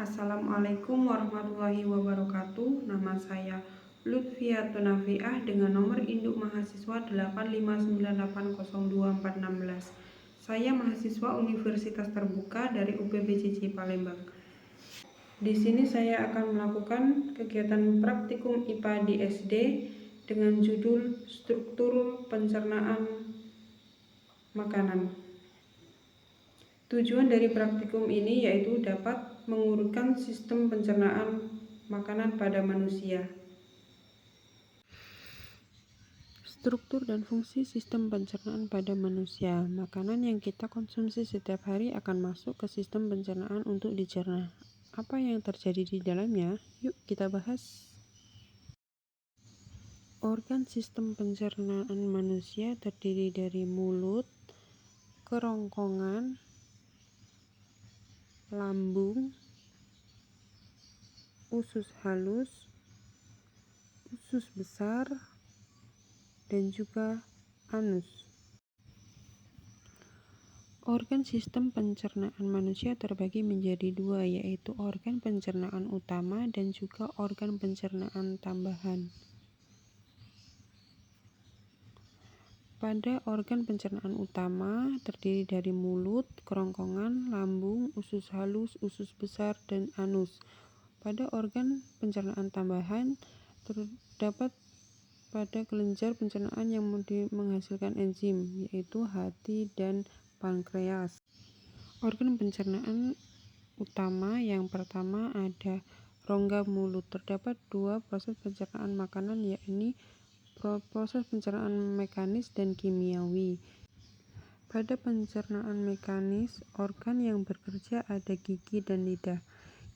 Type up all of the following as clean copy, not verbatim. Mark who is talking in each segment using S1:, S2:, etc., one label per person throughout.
S1: Assalamualaikum warahmatullahi wabarakatuh. Nama saya Lutfiatun Nafiah dengan nomor induk mahasiswa 859802416. Saya mahasiswa Universitas Terbuka dari UPBJJ Palembang. Di sini saya akan melakukan kegiatan praktikum IPA di SD dengan judul struktur pencernaan makanan. Tujuan dari praktikum ini yaitu dapat mengurutkan sistem pencernaan makanan pada manusia. Struktur dan fungsi sistem pencernaan pada manusia. Makanan yang kita konsumsi setiap hari akan masuk ke sistem pencernaan untuk dicerna. Apa yang terjadi di dalamnya? Yuk kita bahas. Organ sistem pencernaan manusia terdiri dari mulut, kerongkongan, lambung, usus halus, usus besar, dan juga anus. Organ sistem pencernaan manusia terbagi menjadi dua, yaitu organ pencernaan utama dan juga organ pencernaan tambahan. Pada organ pencernaan utama terdiri dari mulut, kerongkongan, lambung, usus halus, usus besar, dan anus. Pada organ pencernaan tambahan terdapat pada kelenjar pencernaan yang menghasilkan enzim, yaitu hati dan pankreas. Organ pencernaan utama yang pertama ada rongga mulut. Terdapat dua proses pencernaan makanan, yakni proses pencernaan mekanis dan kimiawi. Pada pencernaan mekanis, organ yang bekerja ada gigi dan lidah.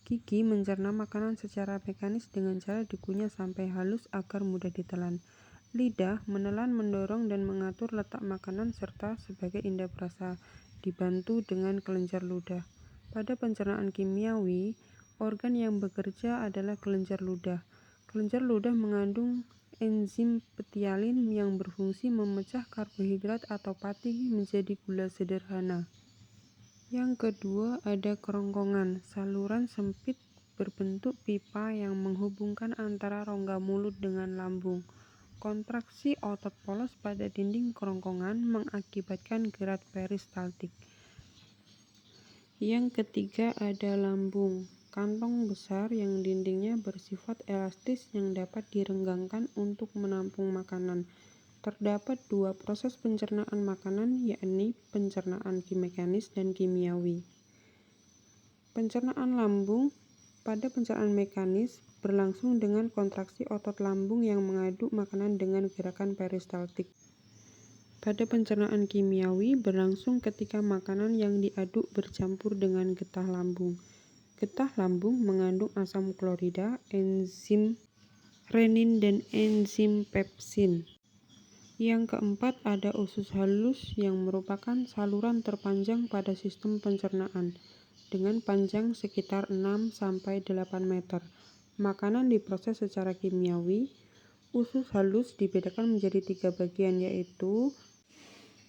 S1: Gigi mencerna makanan secara mekanis dengan cara dikunyah sampai halus agar mudah ditelan. Lidah menelan, mendorong, dan mengatur letak makanan serta sebagai indera perasa, dibantu dengan kelenjar ludah. Pada pencernaan kimiawi, organ yang bekerja adalah kelenjar ludah. Kelenjar ludah mengandung enzim petialin yang berfungsi memecah karbohidrat atau pati menjadi gula sederhana. Yang kedua ada kerongkongan, saluran sempit berbentuk pipa yang menghubungkan antara rongga mulut dengan lambung. Kontraksi otot polos pada dinding kerongkongan mengakibatkan gerak peristaltik. Yang ketiga ada lambung, kantong besar yang dindingnya bersifat elastis yang dapat direnggangkan untuk menampung makanan. Terdapat dua proses pencernaan makanan, yakni pencernaan mekanis dan kimiawi. Pencernaan lambung pada pencernaan mekanis berlangsung dengan kontraksi otot lambung yang mengaduk makanan dengan gerakan peristaltik. Pada pencernaan kimiawi berlangsung ketika makanan yang diaduk bercampur dengan getah lambung. Getah lambung mengandung asam klorida, enzim renin, dan enzim pepsin. Yang keempat ada usus halus yang merupakan saluran terpanjang pada sistem pencernaan dengan panjang sekitar 6-8 meter. Makanan diproses secara kimiawi. Usus halus dibedakan menjadi 3 bagian, yaitu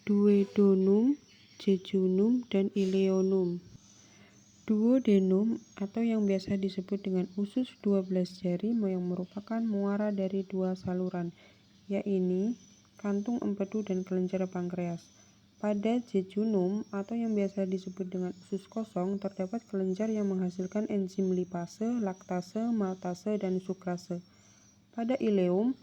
S1: duodenum, jejunum, dan ileonum. Duodenum atau yang biasa disebut dengan usus 12 jari yang merupakan muara dari dua saluran, yakni kantung empedu dan kelenjar pankreas. Pada jejunum atau yang biasa disebut dengan usus kosong terdapat kelenjar yang menghasilkan enzim lipase, laktase, maltase, dan sukrase. Pada ileum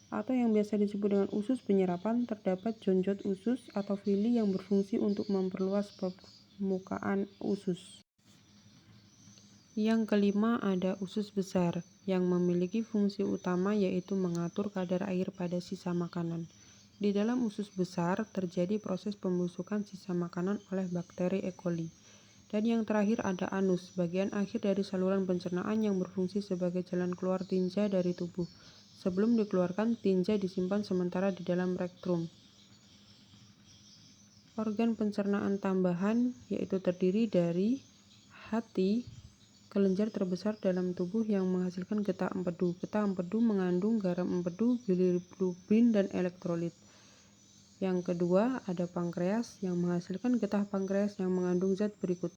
S1: atau yang biasa disebut dengan usus penyerapan terdapat jonjot usus atau villi yang berfungsi untuk memperluas permukaan usus. Yang kelima ada usus besar yang memiliki fungsi utama yaitu mengatur kadar air pada sisa makanan. Di dalam usus besar terjadi proses pembusukan sisa makanan oleh bakteri E. coli. Dan yang terakhir ada anus, bagian akhir dari saluran pencernaan yang berfungsi sebagai jalan keluar tinja dari tubuh. Sebelum dikeluarkan, tinja disimpan sementara di dalam rektrum. Organ pencernaan tambahan yaitu terdiri dari hati, kelenjar terbesar dalam tubuh yang menghasilkan getah empedu. Getah empedu mengandung garam empedu, bilirubin, dan elektrolit. Yang kedua ada pankreas yang menghasilkan getah pankreas yang mengandung zat berikut,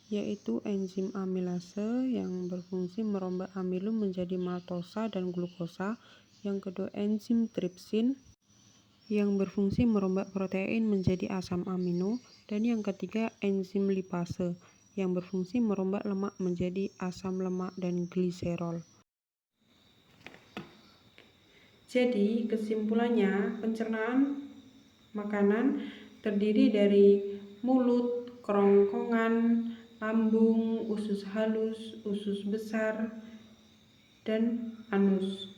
S1: yaitu enzim amilase yang berfungsi merombak amilum menjadi maltosa dan glukosa. Yang kedua, enzim tripsin yang berfungsi merombak protein menjadi asam amino. Dan yang ketiga, enzim lipase yang berfungsi merombak lemak menjadi asam lemak dan gliserol. Jadi, kesimpulannya, pencernaan makanan terdiri dari mulut, kerongkongan, lambung, usus halus, usus besar, dan anus.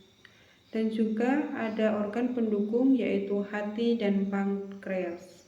S1: Dan juga ada organ pendukung yaitu hati dan pankreas.